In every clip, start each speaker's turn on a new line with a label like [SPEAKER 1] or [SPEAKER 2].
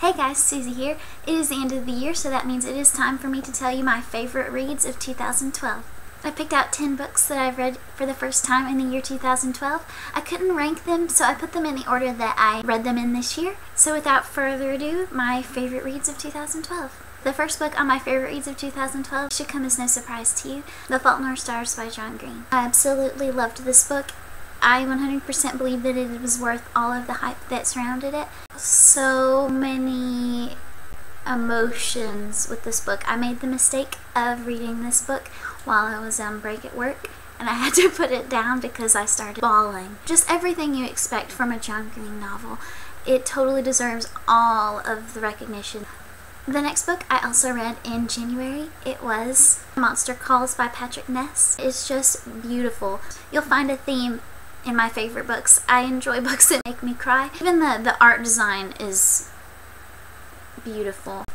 [SPEAKER 1] Hey guys, Susie here. It is the end of the year, so that means it is time for me to tell you my favorite reads of 2012. I picked out 10 books that I've read for the first time in the year 2012. I couldn't rank them, so I put them in the order that I read them in this year. So without further ado, my favorite reads of 2012. The first book on my favorite reads of 2012 should come as no surprise to you, The Fault in Our Stars by John Green. I absolutely loved this book. I 100% believe that it was worth all of the hype that surrounded it. So many emotions with this book. I made the mistake of reading this book while I was on break at work, and I had to put it down because I started bawling. Just everything you expect from a John Green novel. It totally deserves all of the recognition. The next book I also read in January. It was Monster Calls by Patrick Ness. It's just beautiful. You'll find a theme in my favorite books. I enjoy books that make me cry. Even the art design is beautiful.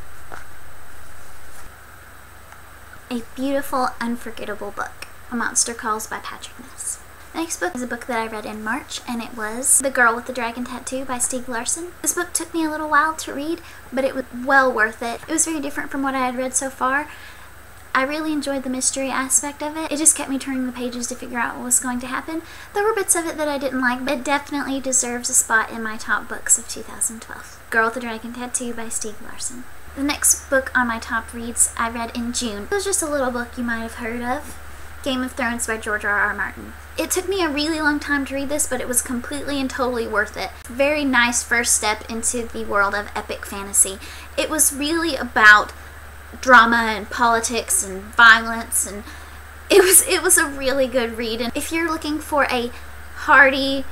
[SPEAKER 1] A beautiful, unforgettable book. A Monster Calls by Patrick Ness. The next book is a book that I read in March, and it was The Girl with the Dragon Tattoo by Stieg Larsson. This book took me a little while to read, but it was well worth it. It was very different from what I had read so far. I really enjoyed the mystery aspect of it. It just kept me turning the pages to figure out what was going to happen. There were bits of it that I didn't like, but it definitely deserves a spot in my top books of 2012. Girl with the Dragon Tattoo by Stieg Larsson. The next book on my top reads I read in June. It was just a little book you might have heard of. Game of Thrones by George R.R. Martin. It took me a really long time to read this, but it was completely and totally worth it. Very nice first step into the world of epic fantasy. It was really about drama and politics and violence, and it was a really good read. And if you're looking for a hearty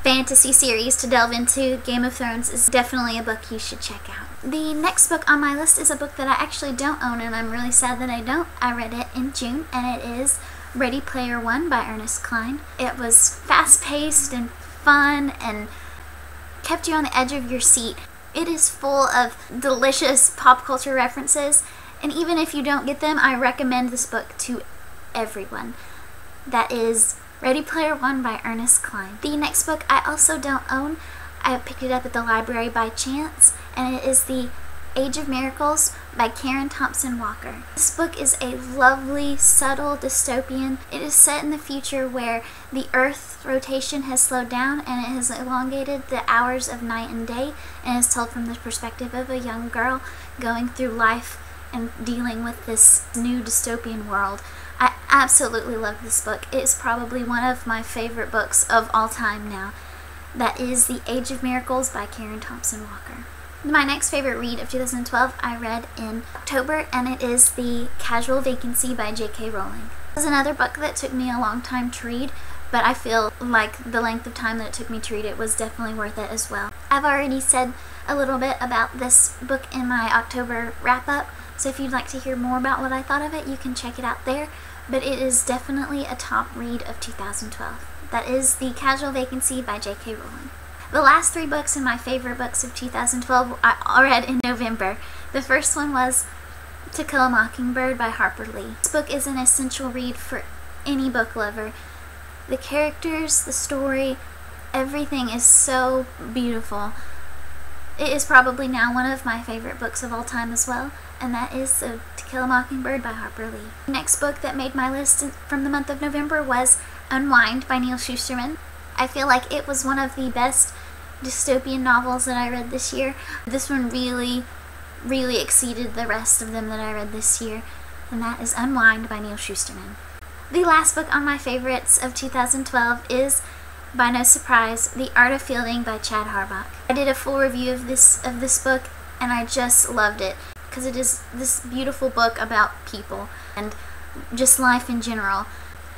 [SPEAKER 1] fantasy series to delve into, Game of Thrones is definitely a book you should check out. The next book on my list is a book that I actually don't own, and I'm really sad that I don't. I read it in June, and it is Ready Player One by Ernest Cline. It was fast-paced and fun and kept you on the edge of your seat. It is full of delicious pop culture references, and even if you don't get them, I recommend this book to everyone. That is Ready Player One by Ernest Cline. The next book I also don't own. I picked it up at the library by chance, and it is The Age of Miracles by Karen Thompson Walker. This book is a lovely, subtle dystopian. It is set in the future where the Earth's rotation has slowed down and it has elongated the hours of night and day, and is told from the perspective of a young girl going through life and dealing with this new dystopian world. I absolutely love this book. It is probably one of my favorite books of all time now. That is The Age of Miracles by Karen Thompson Walker. My next favorite read of 2012 I read in October, and it is The Casual Vacancy by J.K. Rowling. It was another book that took me a long time to read, but I feel like the length of time that it took me to read it was definitely worth it as well. I've already said a little bit about this book in my October wrap-up, so if you'd like to hear more about what I thought of it, you can check it out there, but it is definitely a top read of 2012. That is The Casual Vacancy by J.K. Rowling. The last 3 books in my favorite books of 2012 I read in November. The first one was To Kill a Mockingbird by Harper Lee. This book is an essential read for any book lover. The characters, the story, everything is so beautiful. It is probably now one of my favorite books of all time as well, and that is To Kill a Mockingbird by Harper Lee. The next book that made my list from the month of November was Unwind by Neal Shusterman. I feel like it was one of the best dystopian novels that I read this year. This one really, really exceeded the rest of them that I read this year, and that is Unwind by Neal Shusterman. The last book on my favorites of 2012 is, by no surprise, The Art of Fielding by Chad Harbach. I did a full review of this book, and I just loved it, because it is this beautiful book about people and just life in general,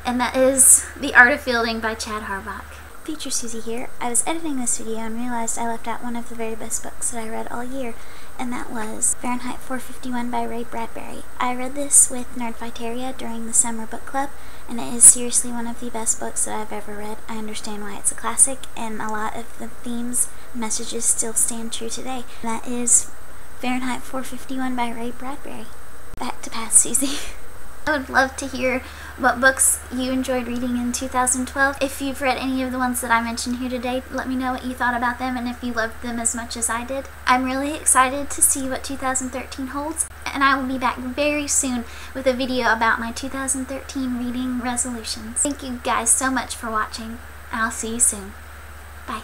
[SPEAKER 1] and that is The Art of Fielding by Chad Harbach. Future Susie here. I was editing this video and realized I left out one of the very best books that I read all year, and that was Fahrenheit 451 by Ray Bradbury. I read this with Nerdfighteria during the summer book club, and it is seriously one of the best books that I've ever read. I understand why it's a classic, and a lot of the themes, messages still stand true today. That is Fahrenheit 451 by Ray Bradbury. Back to Past Susie. I would love to hear what books you enjoyed reading in 2012. If you've read any of the ones that I mentioned here today, let me know what you thought about them and if you loved them as much as I did. I'm really excited to see what 2013 holds, and I will be back very soon with a video about my 2013 reading resolutions. Thank you guys so much for watching, and I'll see you soon. Bye.